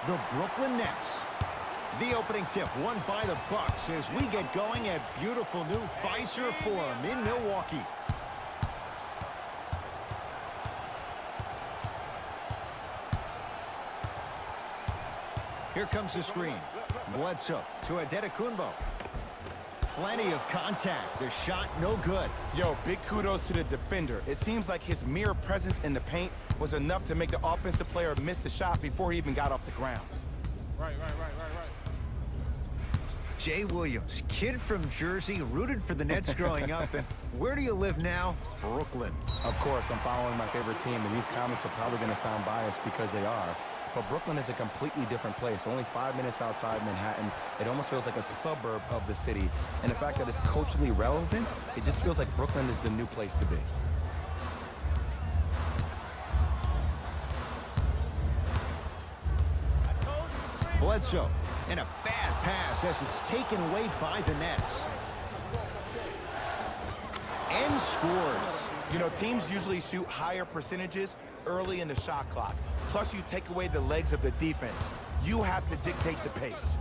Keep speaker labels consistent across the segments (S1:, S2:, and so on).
S1: the Brooklyn Nets. The opening tip won by the Bucks as we get going at beautiful new Fiserv Forum in Milwaukee. Here comes the screen. Bledsoe to Antetokounmpo. Plenty of contact. The shot no good.
S2: Yo, big kudos to the defender. It seems like his mere presence in the paint was enough to make the offensive player miss the shot before he even got off the ground.
S3: Right.
S1: Jay Williams, kid from Jersey, rooted for the Nets growing up. And where do you live now? Brooklyn.
S2: Of course, I'm following my favorite team, and these comments are probably going to sound biased because they are. But Brooklyn is a completely different place. Only 5 minutes outside Manhattan. It almost feels like a suburb of the city. And the fact that it's culturally relevant, it just feels like Brooklyn is the new place to be.
S1: Bledsoe, and a bad pass as it's taken away by the Nets. And scores.
S2: You know, teams usually shoot higher percentages early in the shot clock. Plus, you take away the legs of the defense. You have to dictate the pace.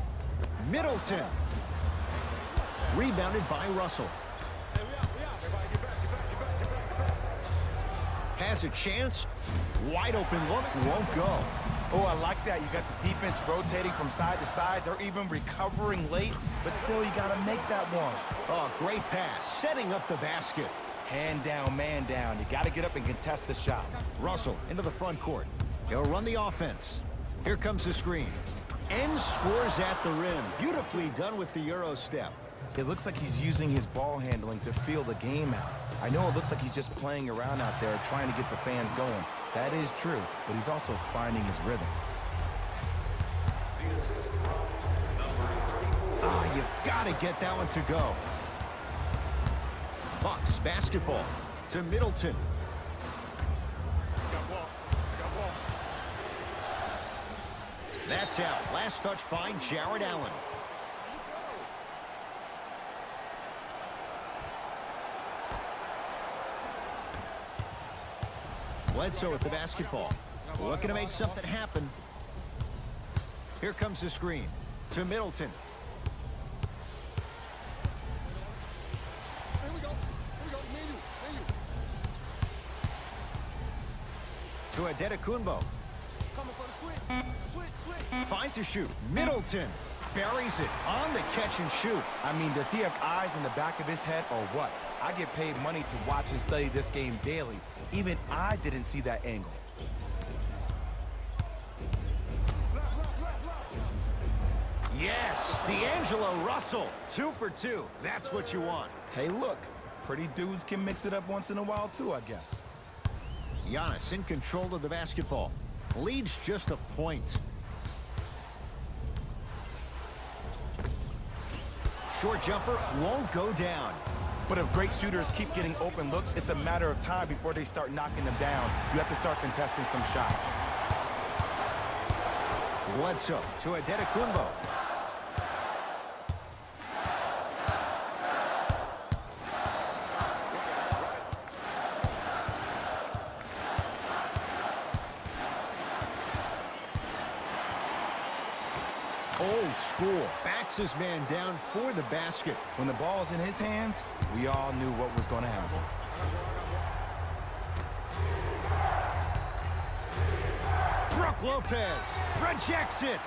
S1: Middleton. Rebounded by Russell. Has a chance. Wide open look, won't go.
S2: Oh, I like that. You got the defense rotating from side to side. They're even recovering late, but still, you got to make that one.
S1: Oh, great pass, setting up the basket.
S2: Hand down, man down. You got to get up and contest the shot.
S1: Russell into the front court. He'll run the offense. Here comes the screen. And scores at the rim. Beautifully done with the Euro step.
S2: It looks like he's using his ball handling to feel the game out. I know it looks like he's just playing around out there trying to get the fans going. That is true, but he's also finding his rhythm.
S1: Ah, you've got to get that one to go. Bucks basketball to Middleton. That's out. Last touch by Jared Allen. Bledsoe with the basketball. Looking to make something happen. Here comes the screen to Middleton. To Antetokounmpo. Find to shoot. Middleton buries it on the catch and shoot.
S2: I mean, does he have eyes in the back of his head or what? I get paid money to watch and study this game daily. Even I didn't see that angle.
S1: Yes, D'Angelo Russell. 2 for 2. That's what you want.
S2: Hey, look. Pretty dudes can mix it up once in a while, too, I guess.
S1: Giannis in control of the basketball. Leads just a point. Short jumper won't go down.
S2: But if great shooters keep getting open looks, it's a matter of time before they start knocking them down. You have to start contesting some shots.
S1: Bledsoe to Antetokounmpo. Old school. Backs his man down for the basket.
S2: When the ball's in his hands, we all knew what was going to happen.
S1: Brook Lopez rejects it.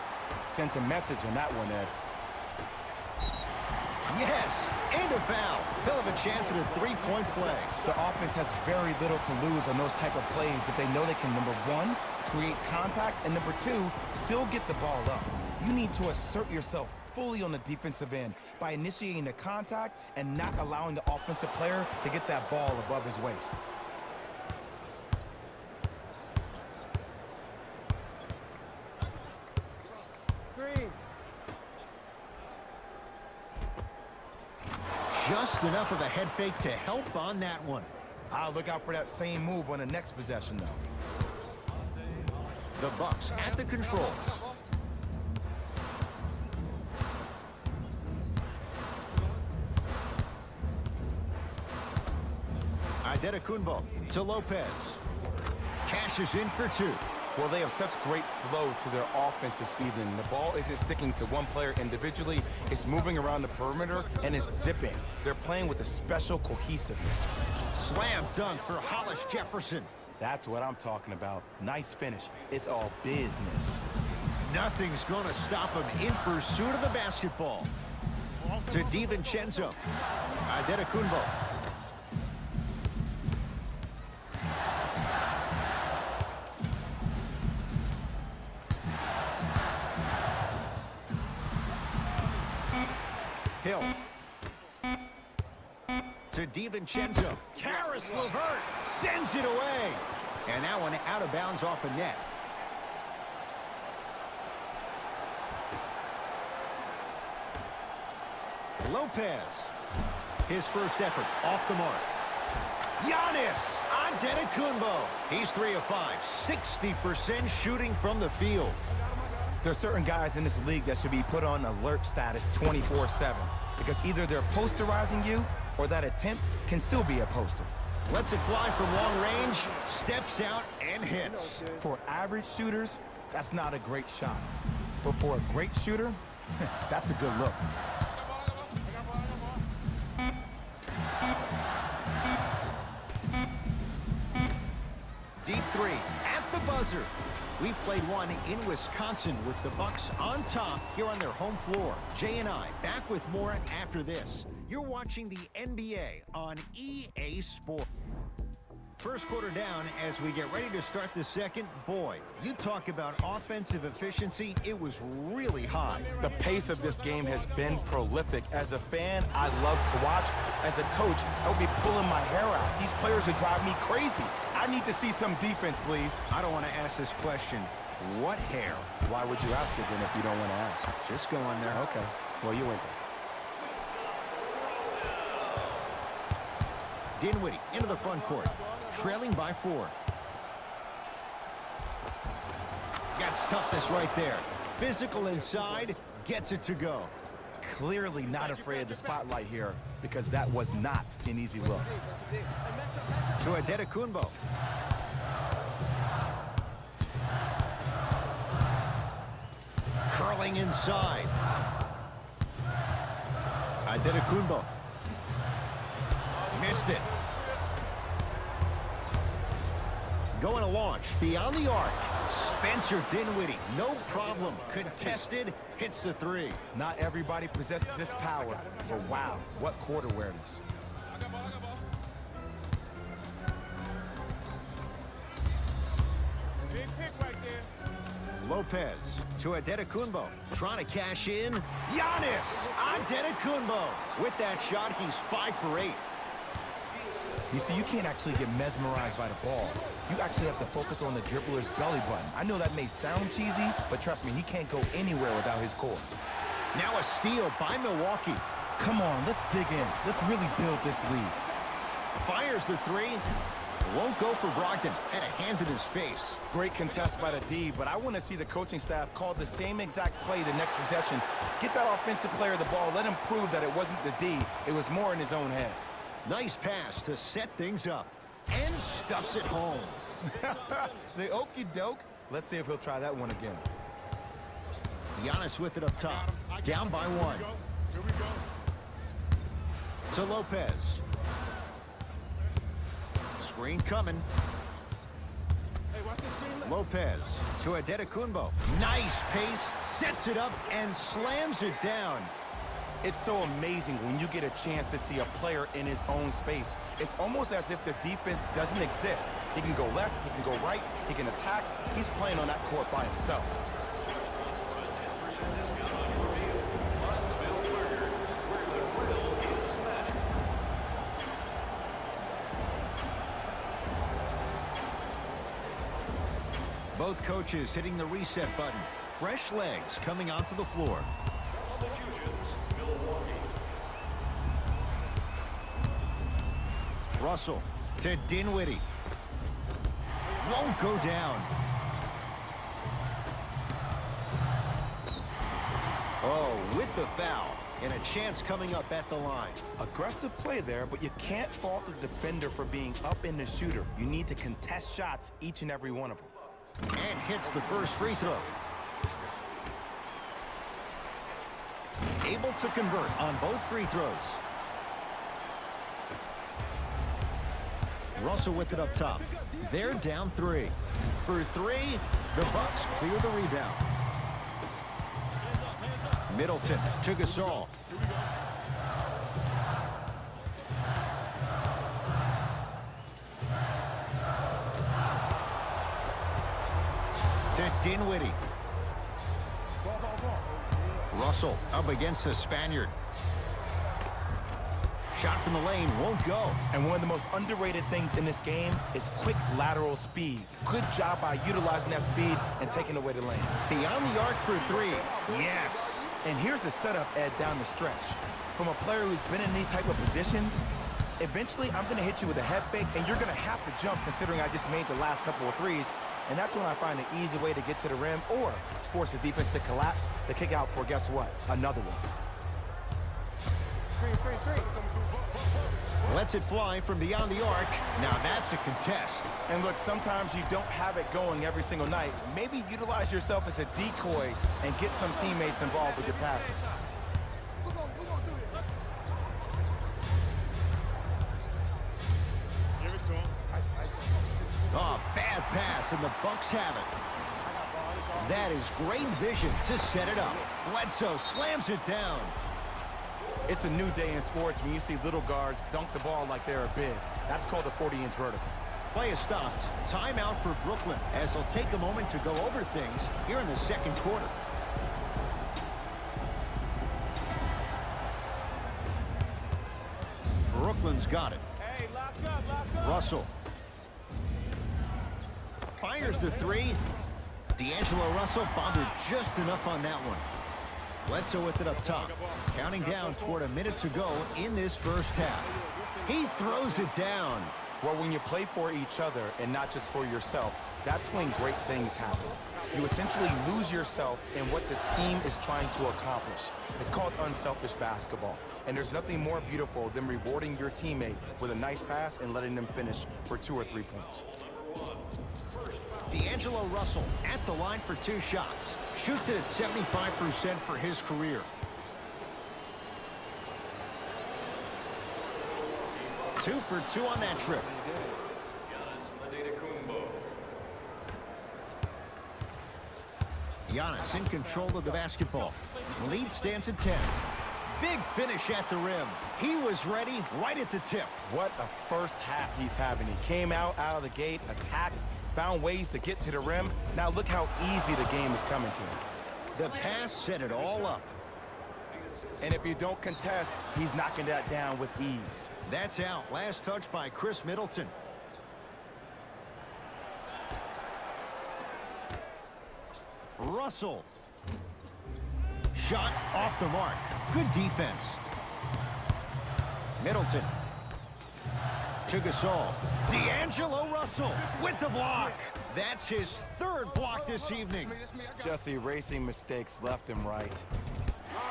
S2: Sent a message on that one, Ed.
S1: Yes, and a foul. He'll have a chance at a three-point play.
S2: The offense has very little to lose on those type of plays if they know they can, number one, create contact, and number two, still get the ball up. You need to assert yourself fully on the defensive end by initiating the contact and not allowing the offensive player to get that ball above his waist.
S1: Just enough of a head fake to help on that one.
S2: I'll look out for that same move on the next possession, though.
S1: The Bucks at the controls. Antetokounmpo to Lopez. Cashes in for two.
S2: Well, they have such great flow to their offense this evening. The ball isn't sticking to one player individually. It's moving around the perimeter, and it's zipping. They're playing with a special cohesiveness.
S1: Slam dunk for Hollis Jefferson.
S2: That's what I'm talking about. Nice finish. It's all business.
S1: Nothing's going to stop him in pursuit of the basketball. To DiVincenzo. Adetokunbo. Hill. To DiVincenzo. Karis LeVert sends it away. And that one out of bounds off the net. Lopez. His first effort off the mark. Giannis Antetokounmpo. He's 3 of 5. 60% shooting from the field.
S2: There are certain guys in this league that should be put on alert status 24/7 because either they're posterizing you or that attempt can still be a poster.
S1: Lets it fly from long range, steps out and hits.
S2: For average shooters, that's not a great shot. But for a great shooter, that's a good look.
S1: Deep three at the buzzer. We played one in Wisconsin with the Bucks on top here on their home floor. Jay and I back with more after this. You're watching the NBA on EA Sports. First quarter down as we get ready to start the second. Boy, you talk about offensive efficiency. It was really high.
S2: The pace of this game has been prolific. As a fan, I love to watch. As a coach, I would be pulling my hair out. These players would drive me crazy. I need to see some defense, please.
S1: I don't want to ask this question. What hair?
S2: Why would you ask it then if you don't want to ask?
S1: Just go on there.
S2: Okay. Well, you went there.
S1: Dinwiddie into the front court. Trailing by 4. Got toughness right there. Physical inside. Gets it to go.
S2: Clearly not afraid of the spotlight here because that was not an easy look.
S1: To Adetokunbo. Curling inside. Adetokunbo. Missed it. Going to launch beyond the arc. Spencer Dinwiddie, no problem. Contested, hits the 3.
S2: Not everybody possesses this power, but wow, what court awareness.
S3: Big pick right there.
S1: Lopez to Adetokunbo. Trying to cash in. Giannis Antetokounmpo. With that shot, he's 5 for 8.
S2: You see, you can't actually get mesmerized by the ball. You actually have to focus on the dribbler's belly button. I know that may sound cheesy, but trust me, he can't go anywhere without his core.
S1: Now a steal by Milwaukee.
S2: Come on, let's dig in. Let's really build this lead.
S1: Fires the 3. Won't go for Brogdon. Had a hand in his face.
S2: Great contest by the D, but I want to see the coaching staff call the same exact play the next possession. Get that offensive player the ball. Let him prove that it wasn't the D. It was more in his own head.
S1: Nice pass to set things up. And stuffs it home.
S2: The okey doke. Let's see if he'll try that one again.
S1: Giannis with it up top. Down by 1.
S3: Here we go.
S1: To Lopez. Screen coming.
S3: Hey, watch this screen.
S1: Lopez to Adetokunbo. Nice pace. Sets it up and slams it down.
S2: It's so amazing when you get a chance to see a player in his own space. It's almost as if the defense doesn't exist. He can go left, he can go right, he can attack. He's playing on that court by himself.
S1: Both coaches hitting the reset button. Fresh legs coming onto the floor. Russell to Dinwiddie. Won't go down. Oh, with the foul. And a chance coming up at the line.
S2: Aggressive play there, but you can't fault the defender for being up in the shooter. You need to contest shots, each and every one of them.
S1: And hits the first free throw. Able to convert on both free throws. Russell with it up top. They're down 3. For 3, the Bucks clear the rebound. Middleton to Gasol. To Dinwiddie. Russell up against the Spaniard. Shot from the lane won't go.
S2: And one of the most underrated things in this game is quick lateral speed. Good job by utilizing that speed and taking away the lane.
S1: Beyond the arc for 3. Yes.
S2: And here's a setup, Ed, down the stretch. From a player who's been in these type of positions, eventually I'm going to hit you with a head fake, and you're going to have to jump considering I just made the last couple of threes. And that's when I find an easy way to get to the rim or force a defense to collapse to kick out for, guess what, another one.
S1: Lets it fly from beyond the arc. Now that's a contest.
S2: And look, sometimes you don't have it going every single night. Maybe utilize yourself as a decoy and get some teammates involved with your passing.
S3: Give it to him.
S1: Oh, bad pass, and the Bucks have it. That is great vision to set it up. Bledsoe slams it down.
S2: It's a new day in sports when you see little guards dunk the ball like they're a big. That's called a 40-inch vertical.
S1: Play is stopped. Timeout for Brooklyn as they'll take a moment to go over things here in the second quarter. Brooklyn's got it.
S3: Hey, lock up.
S1: Russell. Fires the 3. D'Angelo Russell bothered just enough on that one. Bledsoe with it up top. Counting down toward a minute to go in this first half. He throws it down.
S2: Well, when you play for each other and not just for yourself, that's when great things happen. You essentially lose yourself in what the team is trying to accomplish. It's called unselfish basketball. And there's nothing more beautiful than rewarding your teammate with a nice pass and letting them finish for 2 or 3 points.
S1: D'Angelo Russell at the line for 2 shots. Shoots it at 75% for his career. Two for 2 on that trip. Giannis in control of the basketball. Lead stands at 10. Big finish at the rim. He was ready right at the tip.
S2: What a first half he's having. He came out of the gate, attacked, found ways to get to the rim. Now look how easy the game is coming to him.
S1: The pass set it all up.
S2: And if you don't contest, he's knocking that down with ease.
S1: That's out. Last touch by Chris Middleton. Russell. Shot off the mark. Good defense. Middleton. To Gasol. D'Angelo Russell with the block. That's his 3rd block this evening.
S2: Just erasing mistakes left and right.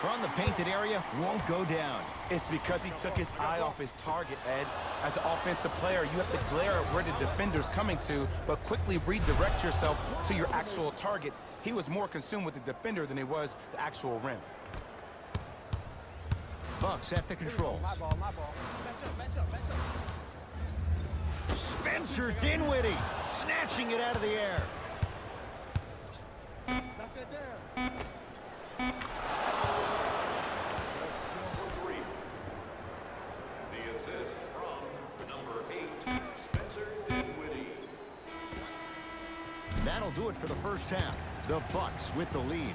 S1: From the painted area, won't go down.
S2: It's because he took his eye off his target, Ed. As an offensive player, you have to glare at where the defender's coming to, but quickly redirect yourself to your actual target. He was more consumed with the defender than he was the actual rim.
S1: Bucks at the controls.
S3: My ball. Match up.
S1: Spencer Dinwiddie snatching it out of the air.
S3: Knock that down.
S4: The assist from number 8, Spencer Dinwiddie.
S1: That'll do it for the first half. The Bucks with the lead.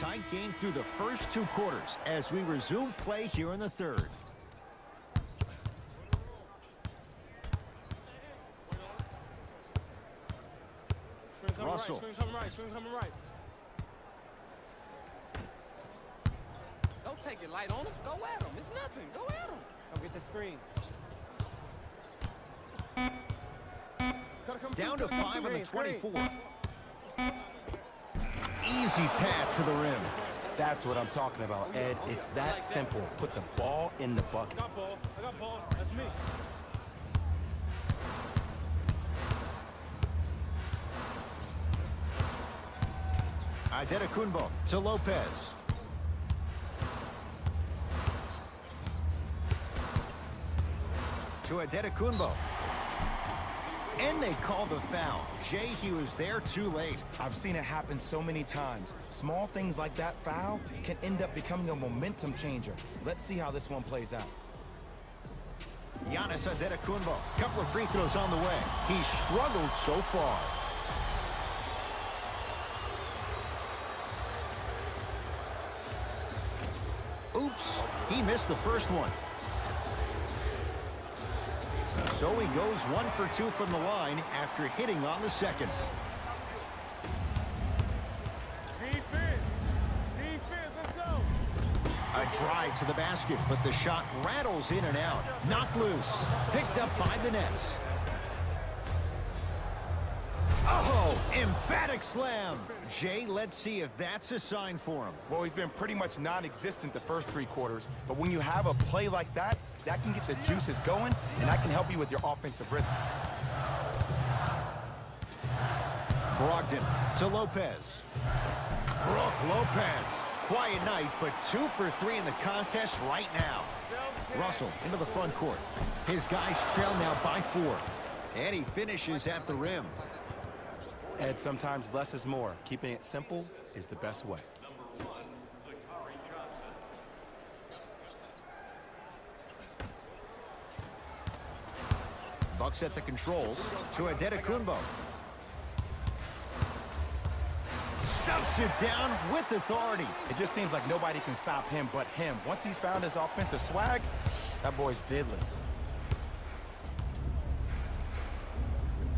S1: Tight game through the first 2 quarters as we resume play here in the 3rd. Russell.
S3: Swing coming right.
S5: Don't take it light on him. Go at him. It's nothing. Go at him.
S3: Go get the screen.
S1: Down to 5 on the 24. Easy path to the rim.
S2: That's what I'm talking about, Ed. It's that simple. Put the ball in the bucket.
S3: I got ball. I got ball. That's me.
S1: Adetokunbo to Lopez. To Adetokunbo. And they called a foul. Jay, he was there too late.
S2: I've seen it happen so many times. Small things like that foul can end up becoming a momentum changer. Let's see how this one plays out.
S1: Giannis Adetokunbo. Couple of free throws on the way. He struggled so far. Oops, he missed the first one. So he goes 1 for 2 from the line after hitting on the second.
S3: Defense. Defense. Let's go.
S1: A drive to the basket, but the shot rattles in and out. Knocked loose. Picked up by the Nets. Oh, emphatic slam. Jay, let's see if that's a sign for him.
S2: Well, he's been pretty much non-existent the first 3 quarters, but when you have a play like that, that can get the juices going, and that can help you with your offensive rhythm.
S1: Brogdon to Lopez. Brook Lopez. Quiet night, but 2 for 3 in the contest right now. Russell into the front court. His guys trail now by 4. And he finishes at the rim.
S2: Ed, sometimes less is more. Keeping it simple is the best way.
S1: Bucks at the controls to Adetokunbo. Stuffs it down with authority.
S2: It just seems like nobody can stop him but him. Once he's found his offensive swag, that boy's deadly.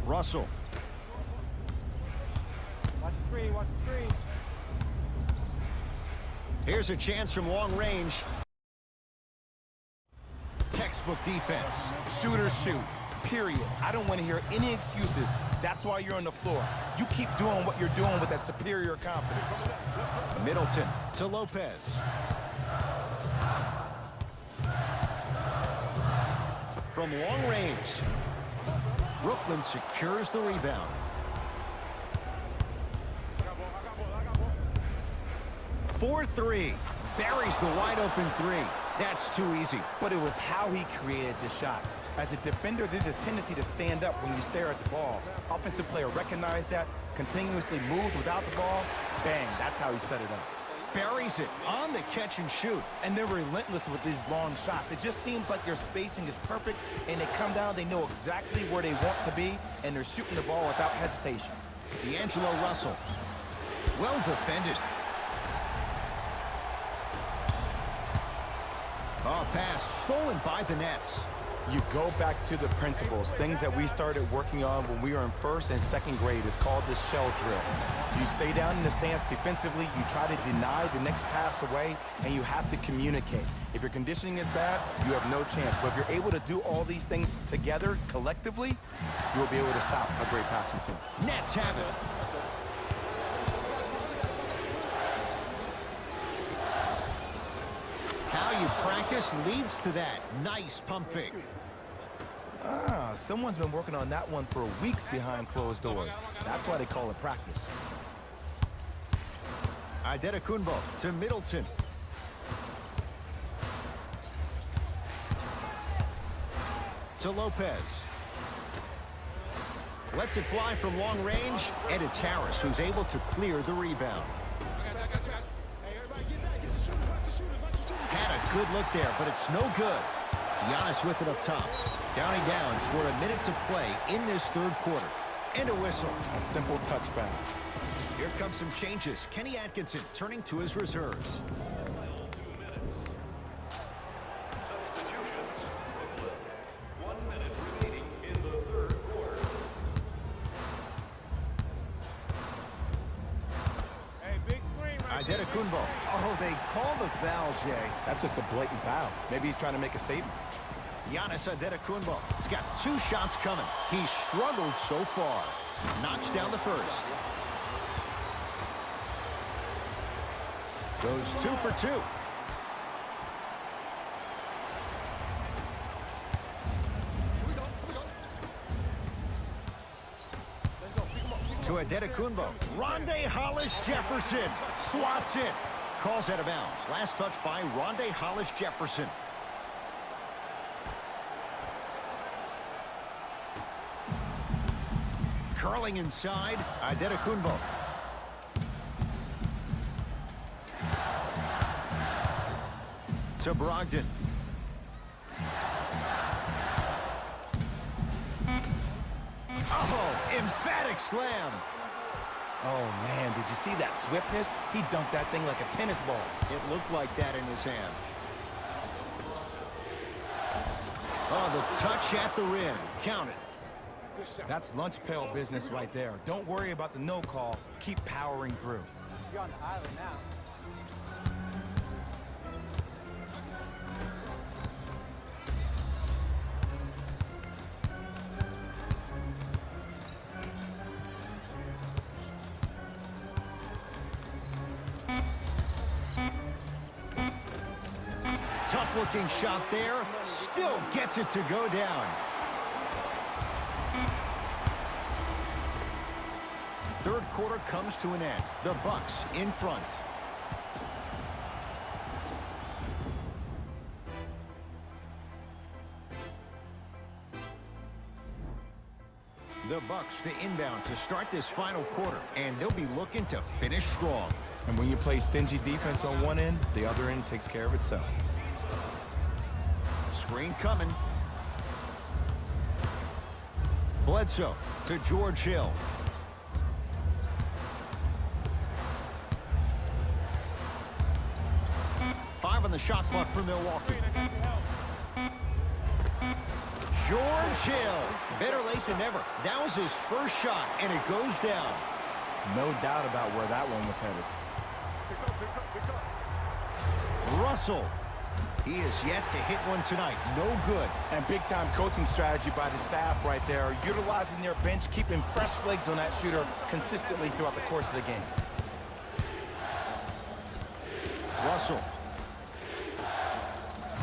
S1: Russell.
S3: Watch the screen. Watch the screen.
S1: Here's a chance from long range. Textbook defense.
S2: Shooters shoot. Period. I don't want to hear any excuses. That's why you're on the floor. You keep doing what you're doing with that superior confidence.
S1: Middleton to Lopez. From long range. Brooklyn secures the rebound.
S3: I got ball. I got ball. I got ball.
S1: 4-3. Buries the wide open 3. That's too easy.
S2: But it was how he created the shot. As a defender, there's a tendency to stand up when you stare at the ball. Offensive player recognized that, continuously moved without the ball. Bang, that's how he set it up.
S1: Buries it on the catch and shoot.
S2: And they're relentless with these long shots. It just seems like their spacing is perfect, and they come down, they know exactly where they want to be, and they're shooting the ball without hesitation.
S1: D'Angelo Russell. Well defended. Oh, pass stolen by the Nets.
S2: You go back to the principles, things that we started working on when we were in 1st and 2nd grade. It's called the shell drill. You stay down in the stance defensively, you try to deny the next pass away, and you have to communicate. If your conditioning is bad, you have no chance. But if you're able to do all these things together, collectively, you will be able to stop a great passing team.
S1: Nets have it. How you practice leads to that. Nice pump fake.
S2: Ah, someone's been working on that one for weeks behind closed doors. That's why they call it practice.
S1: Adetokunbo to Middleton. To Lopez. Lets it fly from long range, and it's Harris who's able to clear the rebound. Had a good look there, but it's no good. Giannis with it up top. Counting down toward a minute to play in this 3rd quarter. And a whistle.
S2: A simple touch foul.
S1: Here comes some changes. Kenny Atkinson turning to his reserves.
S4: Substitutions. 1 minute remaining in the 3rd quarter.
S3: Hey, big screen right there.
S1: Adetokunbo. Oh, they call the foul, Jay.
S2: That's just a blatant foul. Maybe he's trying to make a statement.
S1: Giannis Adetokunbo. He's got 2 shots coming. He's struggled so far. Knocks down the first. Goes 2 for 2.
S3: Here we go. Let's go. Pick him up. Pick him
S1: To
S3: up.
S1: Adetokunbo. Rondé Hollis-Jefferson swats it. Calls out of bounds. Last touch by Rondé Hollis-Jefferson. Curling inside. Adetokunbo. To Brogdon. Oh, emphatic slam.
S2: Oh, man, did you see that swiftness? He dunked that thing like a tennis ball.
S1: It looked like that in his hand. Oh, the touch at the rim. Count it.
S3: Good shot.
S2: That's lunch pail business right there. Don't worry about the no call. Keep powering through.
S5: You're on the island now.
S1: Tough-looking shot there. Still gets it to go down. Third quarter comes to an end. The Bucks in front. The Bucks to inbound to start this final quarter, and they'll be looking to finish strong.
S2: And when you play stingy defense on one end, the other end takes care of itself.
S1: Screen coming. Bledsoe to George Hill. Five on the shot clock for Milwaukee. George Hill. Better late than never. That was his first shot, and it goes down.
S2: No doubt about where that one was headed.
S3: Pick up.
S1: Russell. He is yet to hit one tonight. No good.
S2: And big-time coaching strategy by the staff right there, utilizing their bench, keeping fresh legs on that shooter consistently throughout the course of the game.
S1: Russell.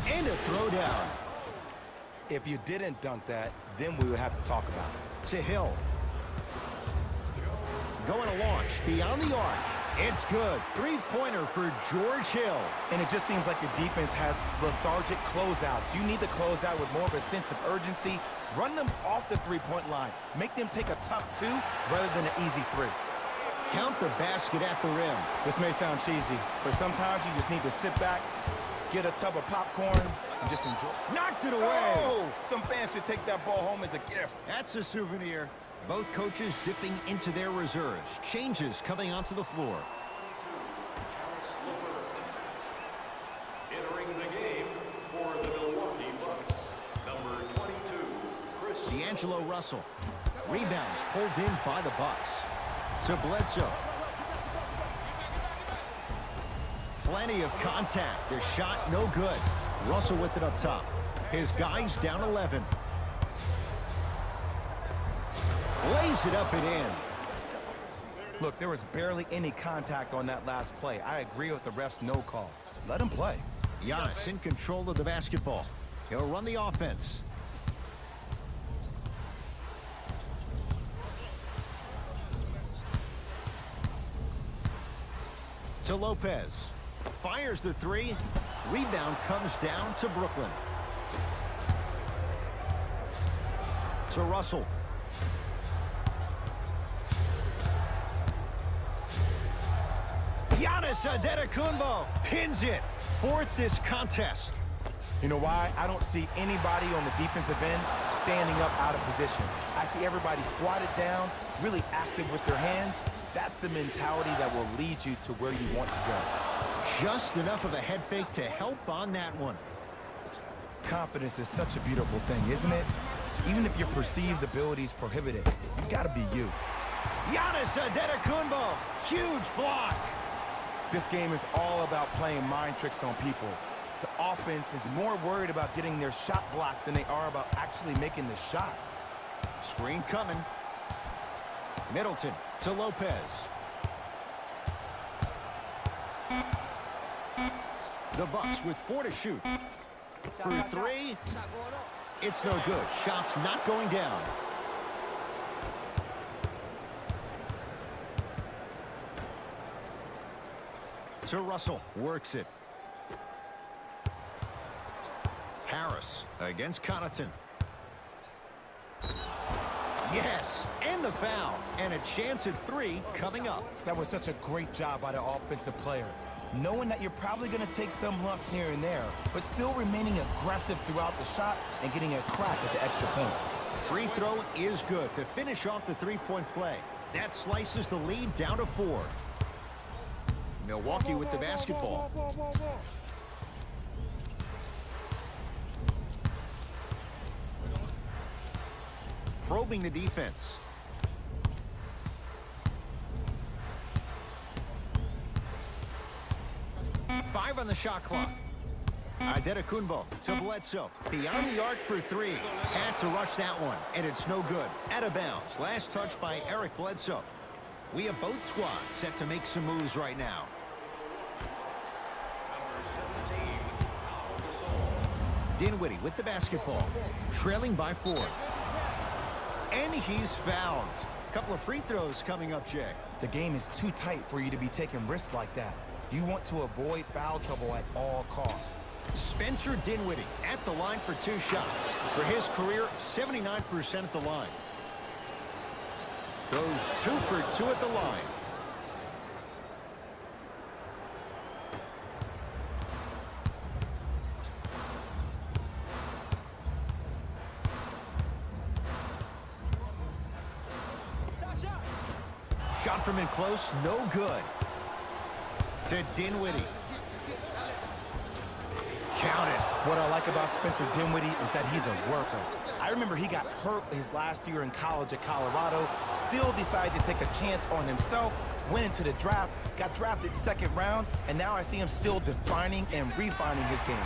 S1: And a throwdown.
S2: If you didn't dunk that, then we would have to talk about it.
S1: To Hill. Going to launch beyond the arc. It's good. Three-pointer for George Hill.
S2: And it just seems like the defense has lethargic closeouts. You need to close out with more of a sense of urgency. Run them off the three-point line. Make them take a tough two rather than an easy three.
S1: Count the basket at the rim.
S2: This may sound cheesy, but sometimes you just need to sit back, get a tub of popcorn, and just enjoy.
S1: Knocked it away.
S2: Oh! Some fans should take that ball home as a gift.
S1: That's a souvenir. Both coaches dipping into their reserves. Changes coming onto the floor.
S4: Entering the game for the Milwaukee Bucks, number 22, Chris.
S1: D'Angelo Russell. Rebounds pulled in by the Bucks. To Bledsoe. Plenty of contact. The shot no good. Russell with it up top. His guys down 11. Lays it up and in.
S2: Look, there was barely any contact on that last play. I agree with the ref's no call. Let him play.
S1: Giannis in control of the basketball. He'll run the offense. To Lopez. Fires the three. Rebound comes down to Brooklyn. To Russell. Giannis Adetokunbo pins it. Fourth this contest.
S2: You know why? I don't see anybody on the defensive end standing up out of position. I see everybody squatted down, really active with their hands. That's the mentality that will lead you to where you want to go.
S1: Just enough of a head fake to help on that one.
S2: Confidence is such a beautiful thing, isn't it? Even if your perceived abilities prohibit it, you gotta be you.
S1: Giannis Adetokunbo, huge block.
S2: This game is all about playing mind tricks on people. The offense is more worried about getting their shot blocked than they are about actually making the shot.
S1: Screen coming. Middleton to Lopez. The Bucks with 4 to shoot. For 3, it's no good. Shot's not going down. To Russell, works it. Harris against Connaughton. Yes, and the foul. And a chance at 3 coming up.
S2: That was such a great job by the offensive player. Knowing that you're probably going to take some lumps here and there, but still remaining aggressive throughout the shot and getting a crack at the extra point.
S1: Free throw is good to finish off the three-point play. That slices the lead down to 4. Milwaukee with the basketball. Probing the defense. Five on the shot clock. Adetokunbo to Bledsoe. Beyond the arc for 3. Had to rush that one, and it's no good. Out of bounds. Last touch by Eric Bledsoe. We have both squads set to make some moves right now. Dinwiddie with the basketball. Trailing by 4. And he's fouled. Couple of free throws coming up, Jay.
S2: The game is too tight for you to be taking risks like that. You want to avoid foul trouble at all costs.
S1: Spencer Dinwiddie at the line for 2 shots. For his career, 79% at the line. Goes 2 for 2 at the line. Shot from in close, no good. To Dinwiddie. Count it.
S2: What I like about Spencer Dinwiddie is that he's a worker. I remember he got hurt his last year in college at Colorado, still decided to take a chance on himself, went into the draft, got drafted 2nd round, and now I see him still defining and refining his game.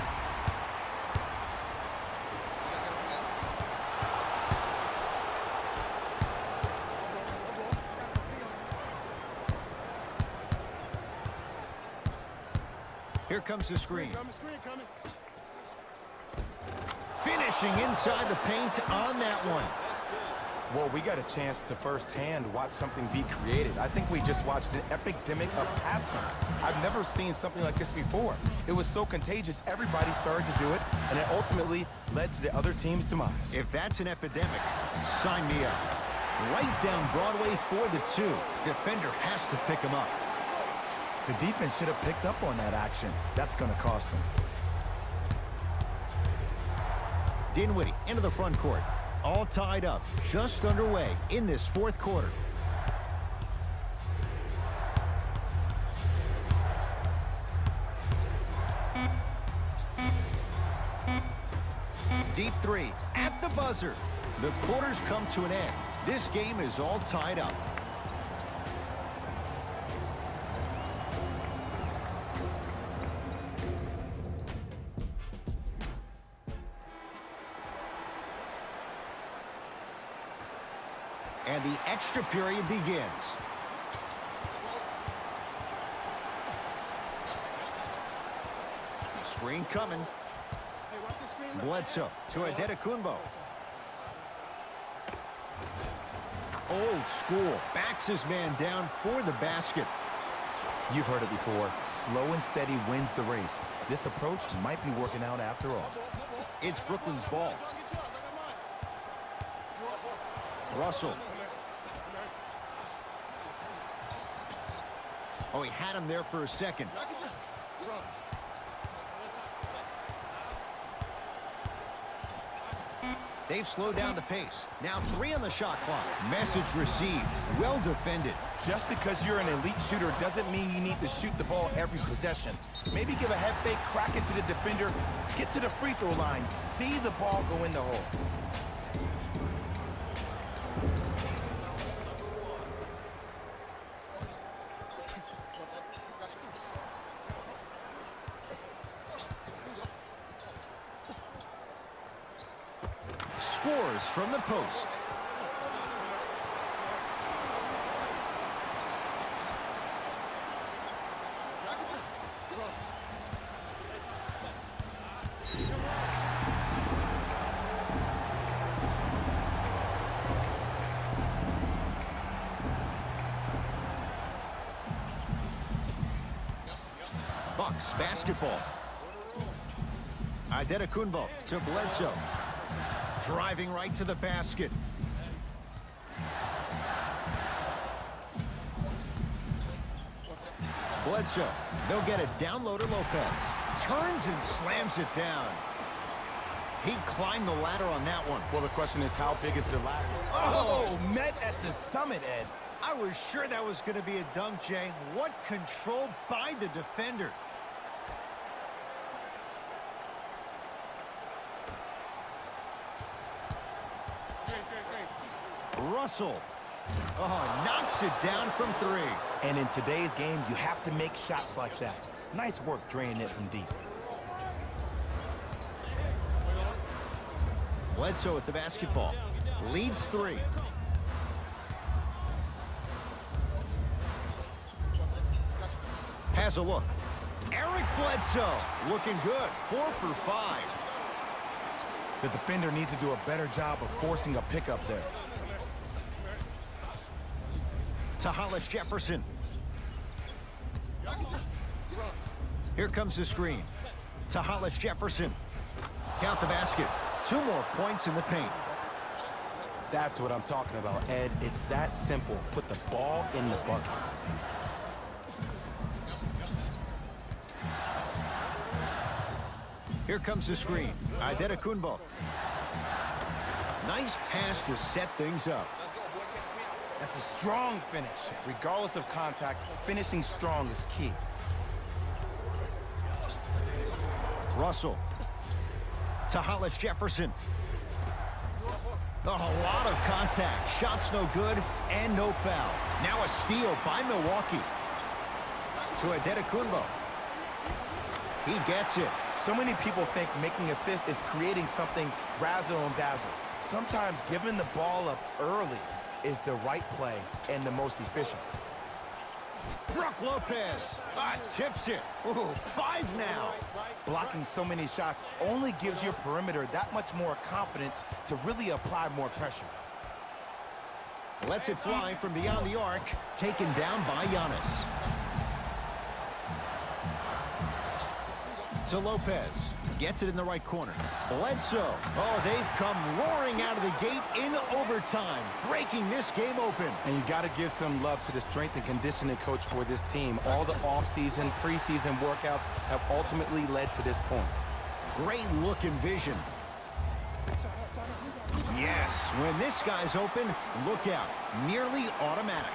S1: Here comes the screen. Finishing inside the paint on that one.
S2: Well, we got a chance to firsthand watch something be created. I think we just watched an epidemic of passing. I've never seen something like this before. It was so contagious, everybody started to do it, and it ultimately led to the other team's demise.
S1: If that's an epidemic, sign me up. Right down Broadway for the 2. Defender has to pick him up.
S2: The defense should have picked up on that action. That's going to cost them.
S1: Dinwiddie into the front court. All tied up, just underway in this 4th quarter. Deep 3 at the buzzer. The quarters come to an end. This game is all tied up. And the extra period begins. Screen coming. Bledsoe to Adetokunbo. Old school. Backs his man down for the basket.
S2: You've heard it before. Slow and steady wins the race. This approach might be working out after all.
S1: It's Brooklyn's ball. Russell. Oh, he had him there for a second. They've slowed down the pace. Now 3 on the shot clock. Message received. Well defended.
S2: Just because you're an elite shooter doesn't mean you need to shoot the ball every possession. Maybe give a head fake, crack into the defender, get to the free throw line, see the ball go in the hole.
S1: Scores from the post. Bucks basketball. Antetokounmpo to Bledsoe. Driving right to the basket. Bledsoe. They'll get it down low to Lopez. Turns and slams it down. He climbed the ladder on that one.
S2: Well, the question is, how big is the ladder? Oh, met at the summit, Ed.
S1: I was sure that was going to be a dunk, Jay. What control by the defender. Russell. Oh, knocks it down from three.
S2: And in today's game, you have to make shots like that. Nice work draining it from deep.
S1: Bledsoe with the basketball. Leads three. Has a look. Eric Bledsoe looking good. 4 for 5.
S2: The defender needs to do a better job of forcing a pickup there.
S1: To Hollis Jefferson. Here comes the screen. To Hollis Jefferson. Count the basket. 2 more points in the paint.
S2: That's what I'm talking about, Ed. It's that simple. Put the ball in the bucket.
S1: Here comes the screen. Antetokounmpo. Nice pass to set things up.
S2: That's a strong finish. Regardless of contact, finishing strong is key.
S1: Russell. To Hollis Jefferson. Oh, a lot of contact. Shots no good and no foul. Now a steal by Milwaukee. To Antetokounmpo. He gets it.
S2: So many people think making assists is creating something razzle and dazzle. Sometimes giving the ball up early is the right play and the most efficient.
S1: Brook Lopez tips it. Ooh, 5 now.
S2: Blocking so many shots only gives your perimeter that much more confidence to really apply more pressure.
S1: Lets it fly from beyond the arc. Taken down by Giannis. To Lopez. Gets it in the right corner. Bledsoe. Oh, they've come roaring out of the gate in overtime, breaking this game open.
S2: And you got to give some love to the strength and conditioning coach for this team. All the offseason, preseason workouts have ultimately led to this point.
S1: Great look and vision. Yes, when this guy's open, look out. Nearly automatic.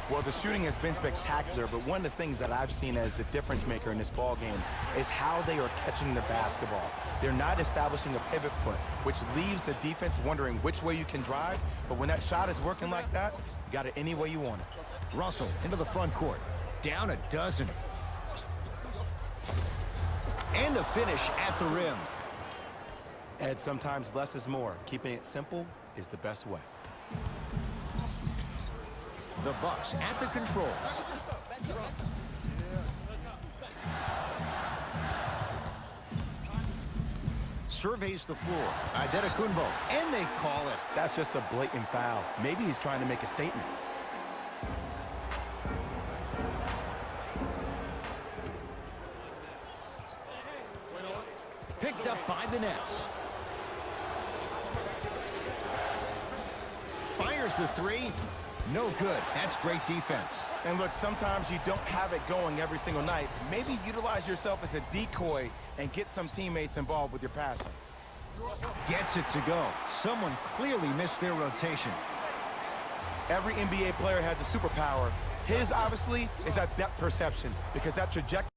S2: Well, the shooting has been spectacular, but one of the things that I've seen as the difference maker in this ball game is how they are catching the basketball. They're not establishing a pivot foot, which leaves the defense wondering which way you can drive, but when that shot is working like that, you got it any way you want it.
S1: Russell into the front court. Down a dozen. And the finish at the rim.
S2: Ed, sometimes less is more. Keeping it simple is the best way.
S1: The Bucks at the controls. Surveys the floor. Antetokounmpo, and they call it.
S2: That's just a blatant foul. Maybe he's trying to make a statement.
S1: Picked up by the Nets. Fires the 3. No good. That's great defense.
S2: And look, sometimes you don't have it going every single night. Maybe utilize yourself as a decoy and get some teammates involved with your passing.
S1: Gets it to go. Someone clearly missed their rotation.
S2: Every NBA player has a superpower. His, obviously, is that depth perception, because that trajectory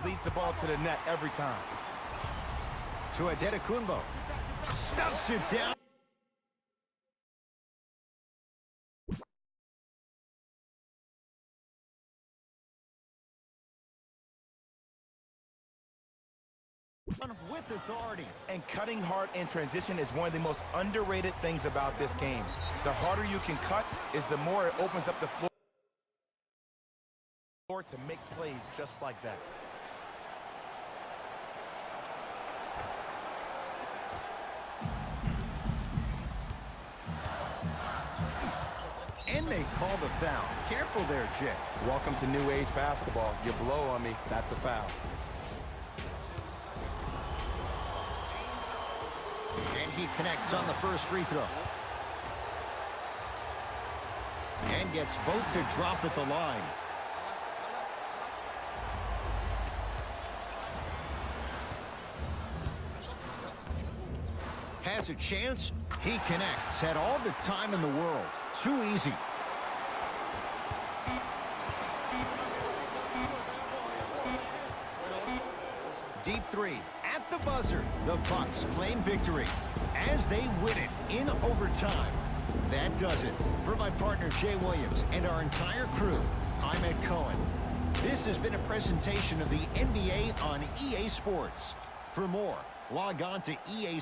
S2: leads the ball to the net every time.
S1: To Antetokounmpo. Stuffs it down. with authority.
S2: And cutting hard in transition is one of the most underrated things about this game. The harder you can cut is the more it opens up the floor to make plays just like that.
S1: And they call the foul. Careful there, Jay.
S3: Welcome to new age basketball. You blow on me, that's a foul.
S1: And he connects on the first free throw. And gets both to drop at the line. Has a chance. He connects. Had all the time in the world. Too easy. Deep three at the buzzer. The Bucks claim victory as they win it in overtime. That does it. For my partner Jay Williams and our entire crew, I'm Ed Cohen. This has been a presentation of the NBA on EA Sports. For more, log on to EA